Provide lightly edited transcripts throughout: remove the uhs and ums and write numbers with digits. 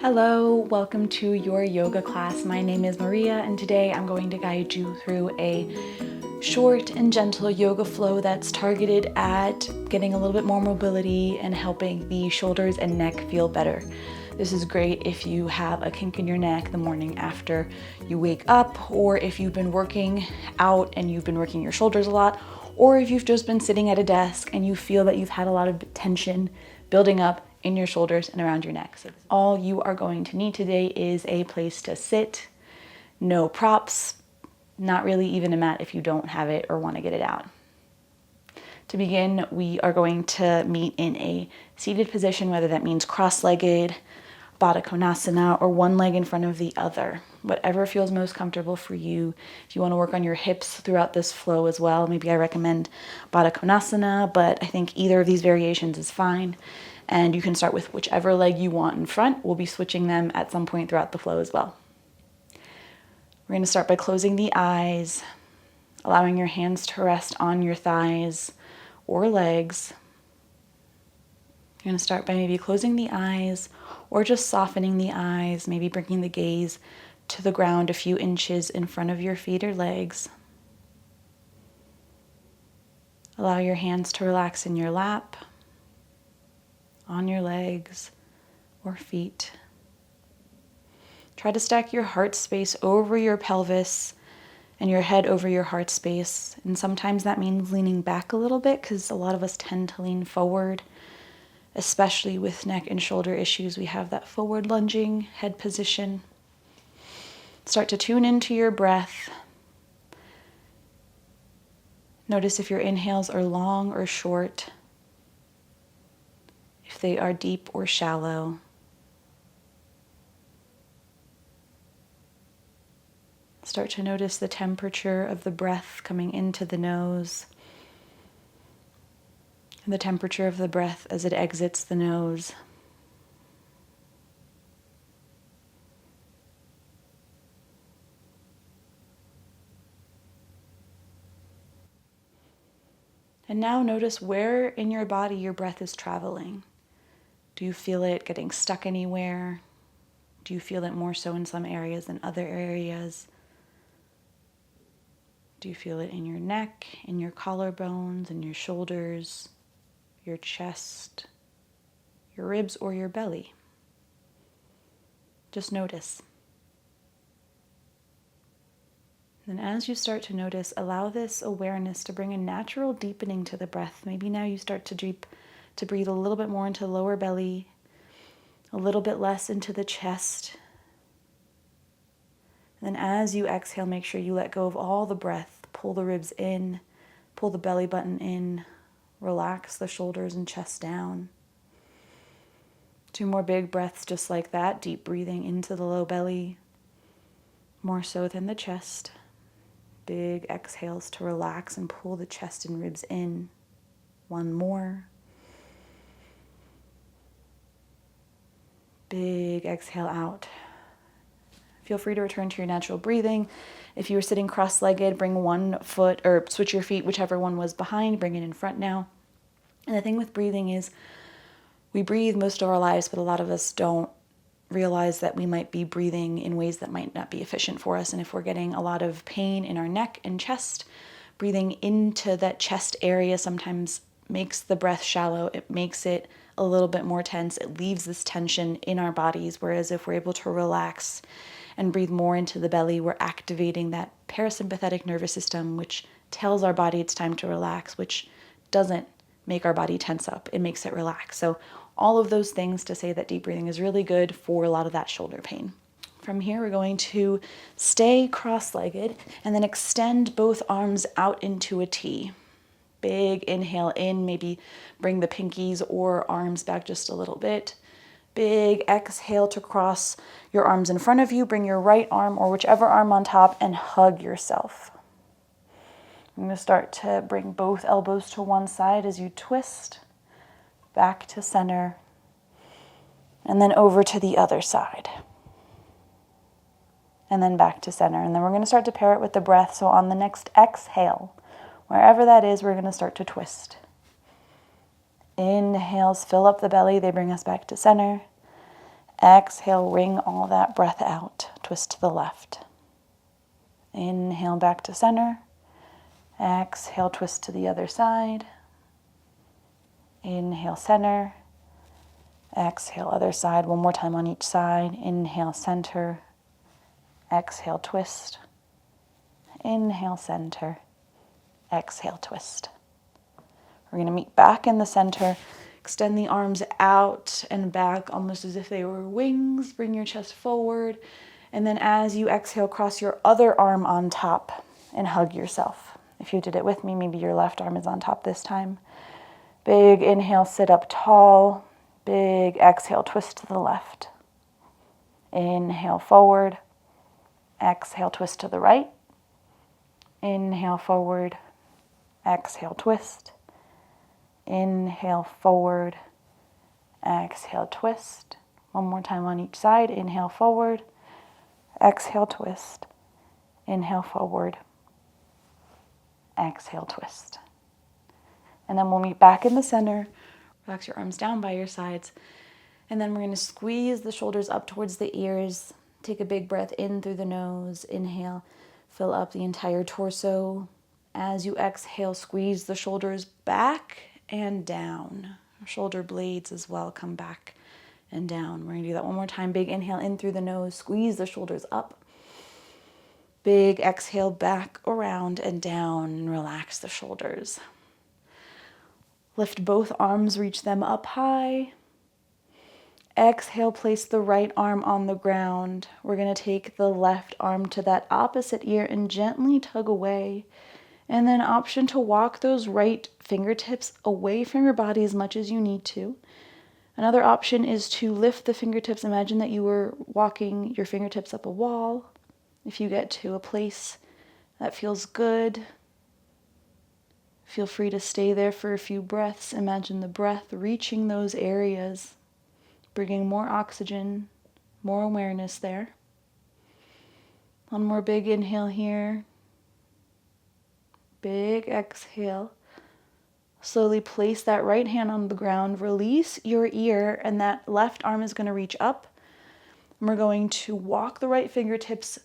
Hello, welcome to your yoga class. My name is Maria, and today I'm going to guide you through a short and gentle yoga flow that's targeted at getting a little bit more mobility and helping the shoulders and neck feel better. This is great if you have a kink in your neck the morning after you wake up, or if you've been working out and you've been working your shoulders a lot, or if you've just been sitting at a desk and you feel that you've had a lot of tension building up in your shoulders and around your neck. So all you are going to need today is a place to sit, no props, not really even a mat if you don't have it or want to get it out. To begin, we are going to meet in a seated position, whether that means cross-legged, Baddha Konasana, or one leg in front of the other. Whatever feels most comfortable for you. If you want to work on your hips throughout this flow as well, maybe I recommend Baddha Konasana, but I think either of these variations is fine. And you can start with whichever leg you want in front. We'll be switching them at some point throughout the flow as well. We're going to start by closing the eyes, allowing your hands to rest on your thighs or legs. You're going to start by maybe closing the eyes or just softening the eyes, maybe bringing the gaze to the ground a few inches in front of your feet or legs. Allow your hands to relax in your lap, on your legs or feet. Try to stack your heart space over your pelvis and your head over your heart space. And sometimes that means leaning back a little bit, because a lot of us tend to lean forward, especially with neck and shoulder issues. We have that forward lunging head position. Start to tune into your breath. Notice if your inhales are long or short, if they are deep or shallow. Start to notice the temperature of the breath coming into the nose, and the temperature of the breath as it exits the nose. And now notice where in your body your breath is traveling. Do you feel it getting stuck anywhere? Do you feel it more so in some areas than other areas? Do you feel it in your neck, in your collarbones, in your shoulders, your chest, your ribs, or your belly? Just notice. And as you start to notice, allow this awareness to bring a natural deepening to the breath. Maybe now you start to breathe a little bit more into the lower belly, a little bit less into the chest. And then as you exhale, make sure you let go of all the breath. Pull the ribs in, pull the belly button in, relax the shoulders and chest down. 2 more big breaths just like that, deep breathing into the low belly, more so than the chest. Big exhales to relax and pull the chest and ribs in. 1 more. Big exhale out. Feel free to return to your natural breathing. If you were sitting cross-legged, bring one foot, or switch your feet, whichever one was behind, bring it in front now. And the thing with breathing is we breathe most of our lives, but a lot of us don't realize that we might be breathing in ways that might not be efficient for us. And if we're getting a lot of pain in our neck and chest, breathing into that chest area sometimes makes the breath shallow. It makes it a little bit more tense. It leaves this tension in our bodies, whereas if we're able to relax and breathe more into the belly, we're activating that parasympathetic nervous system, which tells our body it's time to relax, which doesn't make our body tense up. It makes it relax. So all of those things to say that deep breathing is really good for a lot of that shoulder pain. From here, we're going to stay cross-legged and then extend both arms out into a T. Big inhale in, maybe bring the pinkies or arms back just a little bit. Big exhale to cross your arms in front of you. Bring your right arm or whichever arm on top and hug yourself. I'm going to start to bring both elbows to one side as you twist, back to center, and then over to the other side. And then back to center. And then we're going to start to pair it with the breath. So on the next exhale, wherever that is, we're going to start to twist. Inhales fill up the belly. They bring us back to center. Exhale, wring all that breath out. Twist to the left. Inhale back to center. Exhale, twist to the other side. Inhale, center. Exhale, other side. One more time on each side. Inhale, center. Exhale, twist. Inhale, center. Exhale, twist. We're going to meet back in the center. Extend the arms out and back almost as if they were wings. Bring your chest forward. And then as you exhale, cross your other arm on top and hug yourself. If you did it with me, maybe your left arm is on top this time. Big inhale, sit up tall. Big exhale, twist to the left. Inhale forward. Exhale, twist to the right. Inhale forward. Exhale, twist. Inhale forward. Exhale, twist. One more time on each side. Inhale forward. Exhale, twist. Inhale forward. Exhale, twist. And then we'll meet back in the center. Relax your arms down by your sides. And then we're going to squeeze the shoulders up towards the ears. Take a big breath in through the nose. Inhale. Fill up the entire torso. As you exhale, squeeze the shoulders back and down. Shoulder blades as well come back and down. We're going to do that one more time. Big inhale in through the nose. Squeeze the shoulders up. Big exhale back around and down and relax the shoulders. Lift both arms, reach them up high. Exhale, place the right arm on the ground. We're going to take the left arm to that opposite ear and gently tug away. And then option to walk those right fingertips away from your body as much as you need to. Another option is to lift the fingertips. Imagine that you were walking your fingertips up a wall. If you get to a place that feels good, feel free to stay there for a few breaths. Imagine the breath reaching those areas, bringing more oxygen, more awareness there. One more big inhale here. Big exhale. Slowly place that right hand on the ground. Release your ear, and that left arm is going to reach up. And we're going to walk the right fingertips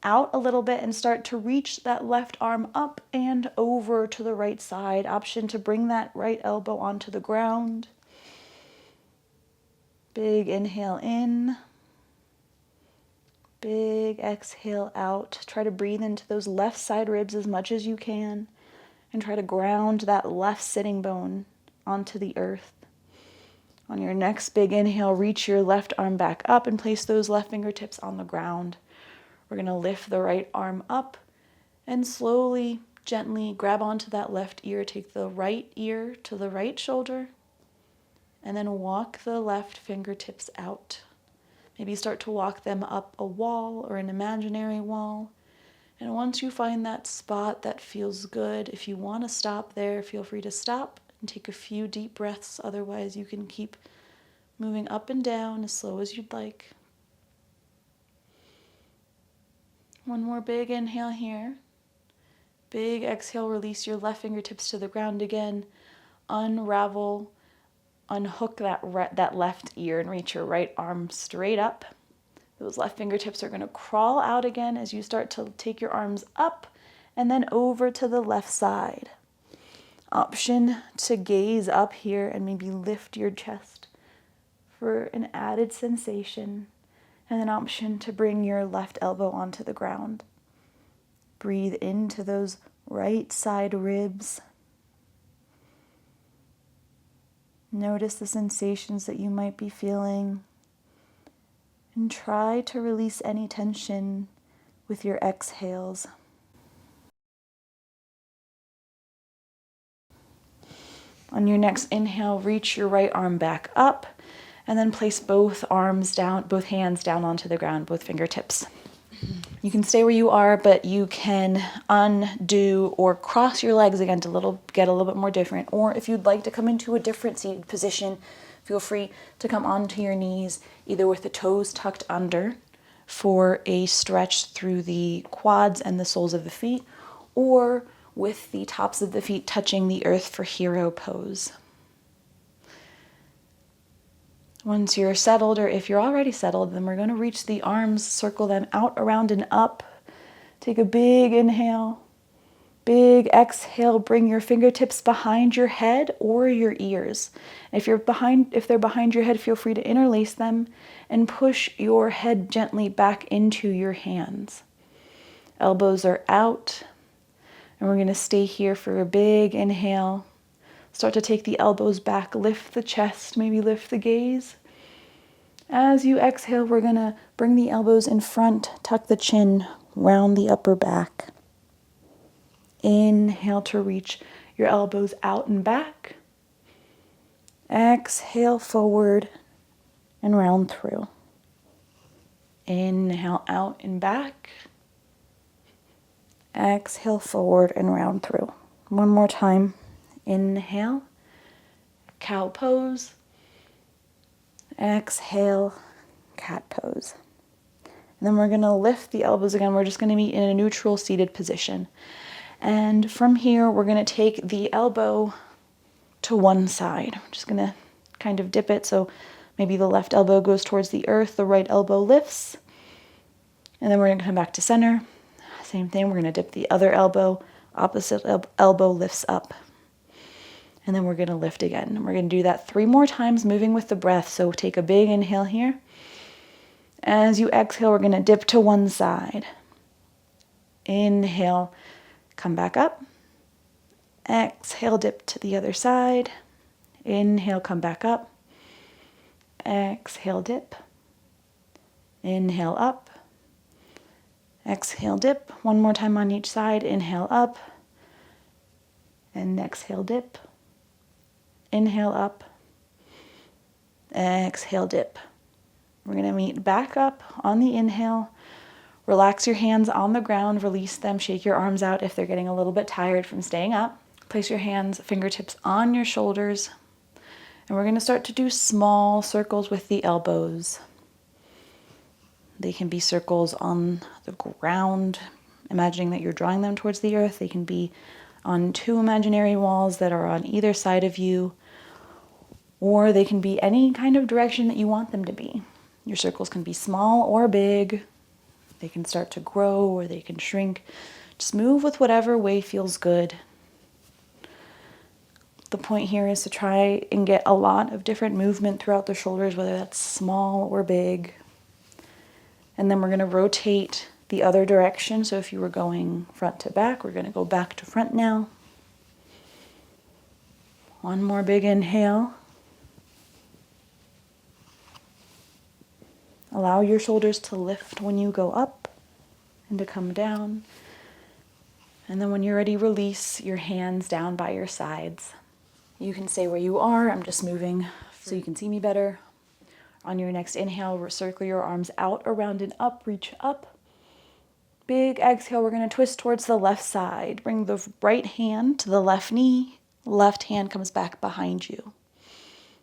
out a little bit and start to reach that left arm up and over to the right side. Option to bring that right elbow onto the ground. Big inhale in. Big exhale out. Try to breathe into those left side ribs as much as you can and try to ground that left sitting bone onto the earth. On your next big inhale, reach your left arm back up and place those left fingertips on the ground. We're going to lift the right arm up and slowly, gently grab onto that left ear. Take the right ear to the right shoulder and then walk the left fingertips out. Maybe start to walk them up a wall or an imaginary wall. And once you find that spot that feels good, if you want to stop there, feel free to stop and take a few deep breaths. Otherwise, you can keep moving up and down as slow as you'd like. One more big inhale here. Big exhale, release your left fingertips to the ground again. Unravel, unhook that left ear and reach your right arm straight up. Those left fingertips are going to crawl out again as you start to take your arms up and then over to the left side. Option to gaze up here and maybe lift your chest for an added sensation. And then option to bring your left elbow onto the ground. Breathe into those right side ribs. Notice the sensations that you might be feeling. And try to release any tension with your exhales. On your next inhale, reach your right arm back up and then place both hands down onto the ground, both fingertips. You can stay where you are, but you can undo or cross your legs again to get a little bit more different. Or if you'd like to come into a different seated position, feel free to come onto your knees, either with the toes tucked under for a stretch through the quads and the soles of the feet, or with the tops of the feet touching the earth for hero pose. Once you're settled, or if you're already settled, then we're going to reach the arms, circle them out, around, and up. Take a big inhale, big exhale. Bring your fingertips behind your head or your ears. If they're behind your head, feel free to interlace them and push your head gently back into your hands. Elbows are out, and we're going to stay here for a big inhale. Start to take the elbows back, lift the chest, maybe lift the gaze. As you exhale, we're going to bring the elbows in front, tuck the chin, round the upper back. Inhale to reach your elbows out and back. Exhale forward and round through. Inhale out and back. Exhale forward and round through. One more time. Inhale, cow pose. Exhale, cat pose. And then we're going to lift the elbows again. We're just going to be in a neutral seated position. And from here, we're going to take the elbow to one side. I'm just going to kind of dip it so maybe the left elbow goes towards the earth, the right elbow lifts. And then we're going to come back to center. Same thing, we're going to dip the other elbow, opposite elbow lifts up. And then we're going to lift again. And we're going to do that 3 more times, moving with the breath. So take a big inhale here. As you exhale, we're going to dip to one side. Inhale, come back up. Exhale, dip to the other side. Inhale, come back up. Exhale, dip. Inhale, up. Exhale, dip. One more time on each side. Inhale, up. And exhale, dip. Inhale, up. Exhale, dip. We're going to meet back up on the inhale. Relax your hands on the ground. Release them. Shake your arms out if they're getting a little bit tired from staying up. Place your hands, fingertips on your shoulders. And we're going to start to do small circles with the elbows. They can be circles on the ground, imagining that you're drawing them towards the earth. They can be on 2 imaginary walls that are on either side of you, or they can be any kind of direction that you want them to be. Your circles can be small or big. They can start to grow or they can shrink. Just move with whatever way feels good. The point here is to try and get a lot of different movement throughout the shoulders, whether that's small or big. And then we're going to rotate the other direction. So if you were going front to back, we're going to go back to front now. One more big inhale. Allow your shoulders to lift when you go up and to come down. And then when you're ready, release your hands down by your sides. You can stay where you are. I'm just moving so you can see me better. On your next inhale, circle your arms out, around, and up. Reach up. Big exhale. We're going to twist towards the left side. Bring the right hand to the left knee. Left hand comes back behind you.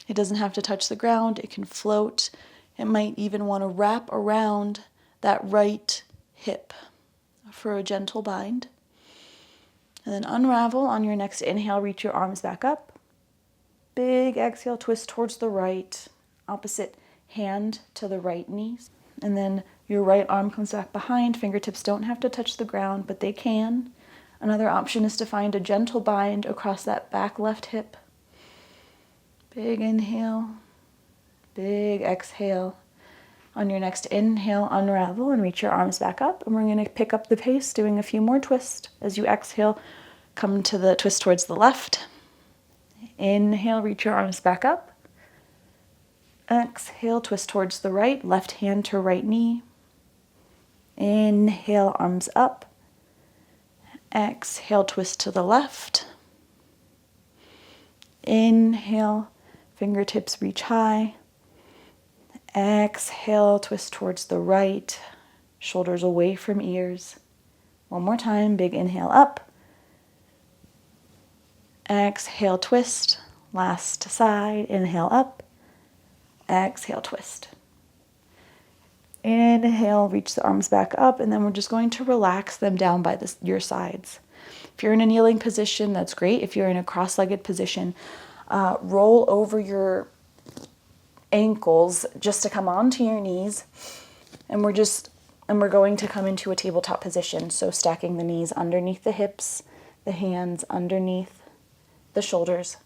It doesn't have to touch the ground. It can float. It might even want to wrap around that right hip for a gentle bind. And then unravel on your next inhale. Reach your arms back up. Big exhale. Twist towards the right. Opposite hand to the right knee. And then your right arm comes back behind. Fingertips don't have to touch the ground, but they can. Another option is to find a gentle bind across that back left hip. Big inhale. Big exhale. On your next inhale, unravel and reach your arms back up. And we're going to pick up the pace, doing a few more twists. As you exhale, come to the twist towards the left. Inhale, reach your arms back up. Exhale, twist towards the right, left hand to right knee. Inhale, arms up. Exhale, twist to the left. Inhale, fingertips reach high. Exhale, twist towards the right, shoulders away from ears. One more time, big inhale up. Exhale, twist. Last side, inhale up. Exhale, twist. Inhale, reach the arms back up, and then we're just going to relax them down by your sides. If you're in a kneeling position, that's great. If you're in a cross-legged position, roll over your ankles just to come onto your knees. And we're going to come into a tabletop position. So stacking the knees underneath the hips, the hands underneath the shoulders.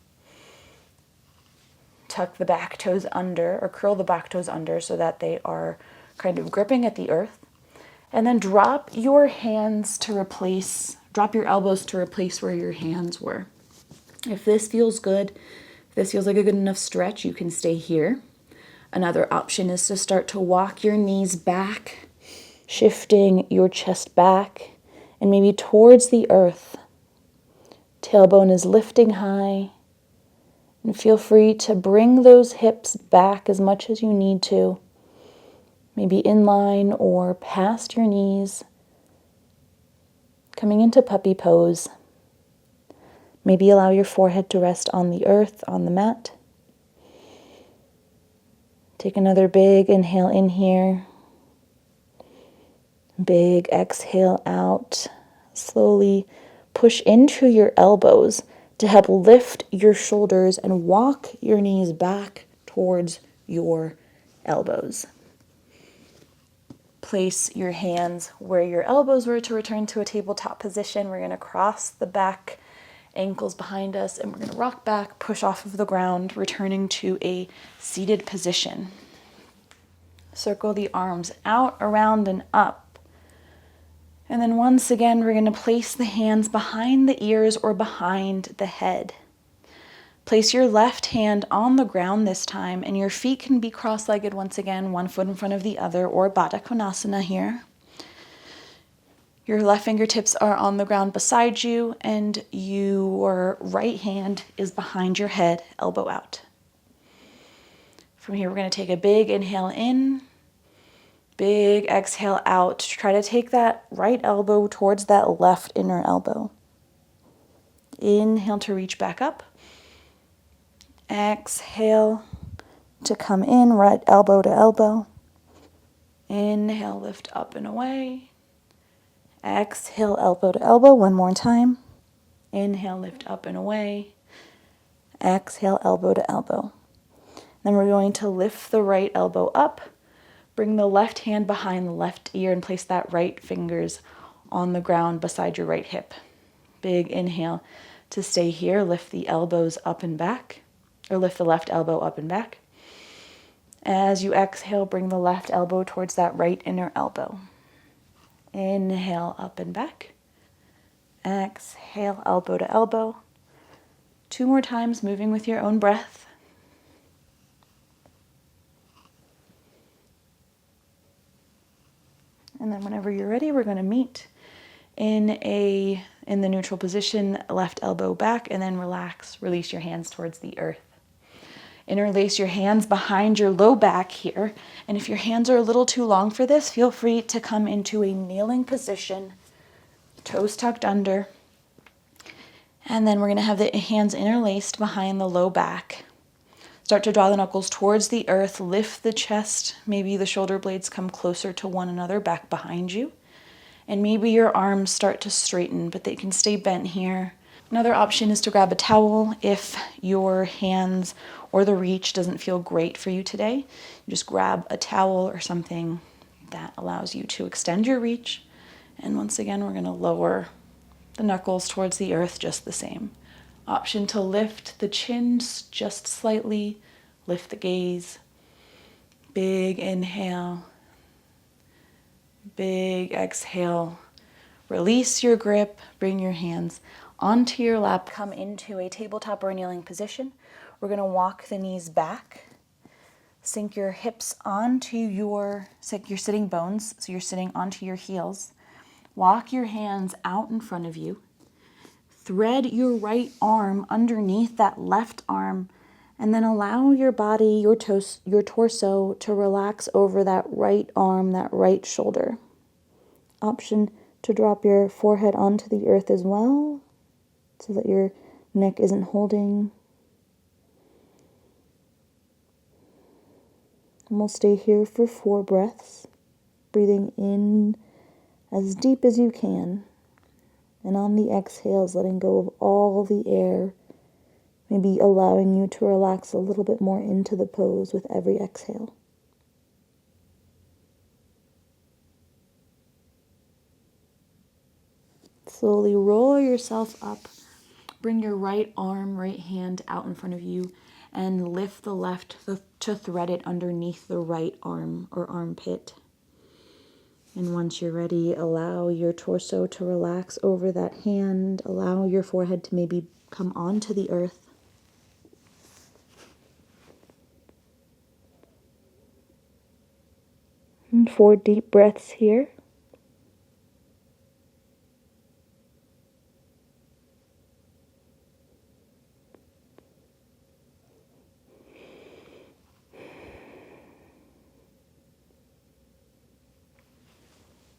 Tuck the back toes under, or curl the back toes under so that they are kind of gripping at the earth. And then drop your elbows to replace where your hands were. If this feels good, if this feels like a good enough stretch, you can stay here. Another option is to start to walk your knees back, shifting your chest back and maybe towards the earth. Tailbone is lifting high, and feel free to bring those hips back as much as you need to, maybe in line or past your knees, coming into puppy pose. Maybe allow your forehead to rest on the earth, on the mat. Take another big inhale in here. Big exhale out. Slowly push into your elbows to help lift your shoulders and walk your knees back towards your elbows. Place your hands where your elbows were to return to a tabletop position. We're going to cross the back, ankles behind us, and we're going to rock back, push off of the ground, returning to a seated position. Circle the arms out, around, and up. And then once again, we're going to place the hands behind the ears or behind the head. Place your left hand on the ground this time, and your feet can be cross-legged once again, one foot in front of the other, or Baddha Konasana here. Your left fingertips are on the ground beside you, and your right hand is behind your head, elbow out. From here, we're going to take a big inhale in, big exhale out. Try to take that right elbow towards that left inner elbow. Inhale to reach back up. Exhale to come in, right elbow to elbow. Inhale, lift up and away. Exhale, elbow to elbow, one more time. Inhale, lift up and away. Exhale, elbow to elbow. Then we're going to lift the right elbow up. Bring the left hand behind the left ear and place that right fingers on the ground beside your right hip. Big inhale to stay here. Lift the elbows up and back, or lift the left elbow up and back. As you exhale, bring the left elbow towards that right inner elbow. Inhale, up and back. Exhale, elbow to elbow. 2 more times, moving with your own breath. And then whenever you're ready, we're going to meet in the neutral position, left elbow back, and then relax, release your hands towards the earth. Interlace your hands behind your low back here. And if your hands are a little too long for this, feel free to come into a kneeling position, toes tucked under. And then we're going to have the hands interlaced behind the low back. Start to draw the knuckles towards the earth, lift the chest. Maybe the shoulder blades come closer to one another back behind you. And maybe your arms start to straighten, but they can stay bent here. Another option is to grab a towel if your hands or the reach doesn't feel great for you today. You just grab a towel or something that allows you to extend your reach. And once again, we're going to lower the knuckles towards the earth just the same. Option to lift the chin just slightly, lift the gaze. Big inhale, big exhale. Release your grip, bring your hands onto your lap. Come into a tabletop or kneeling position. We're going to walk the knees back. Sink your hips onto your sitting bones, so you're sitting onto your heels. Walk your hands out in front of you. Thread your right arm underneath that left arm, and then allow your body, your torso to relax over that right arm, that right shoulder. Option to drop your forehead onto the earth as well, so that your neck isn't holding. And we'll stay here for 4 breaths, breathing in as deep as you can. And on the exhales, letting go of all the air maybe allowing you to relax a little bit more into the pose with every exhale. Slowly roll yourself up. Bring your right arm, right hand out in front of you and lift the left to thread it underneath the right arm or armpit. And once you're ready, allow your torso to relax over that hand. Allow your forehead to maybe come onto the earth. And 4 deep breaths here.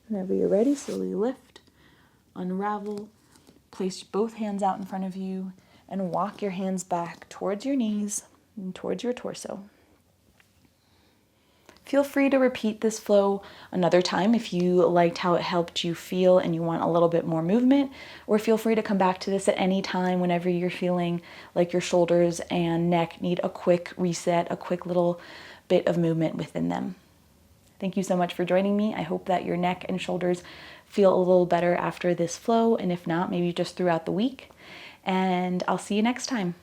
Whenever you're ready, slowly lift, unravel, place both hands out in front of you, and walk your hands back towards your knees and towards your torso. Feel free to repeat this flow another time if you liked how it helped you feel and you want a little bit more movement, or feel free to come back to this at any time whenever you're feeling like your shoulders and neck need a quick reset, a quick little bit of movement within them. Thank you so much for joining me. I hope that your neck and shoulders feel a little better after this flow, and if not, maybe just throughout the week. And I'll see you next time.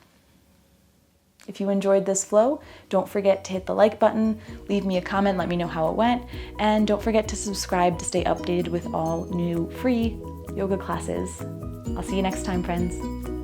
If you enjoyed this flow, don't forget to hit the like button, leave me a comment, let me know how it went, and don't forget to subscribe to stay updated with all new free yoga classes. I'll see you next time, friends.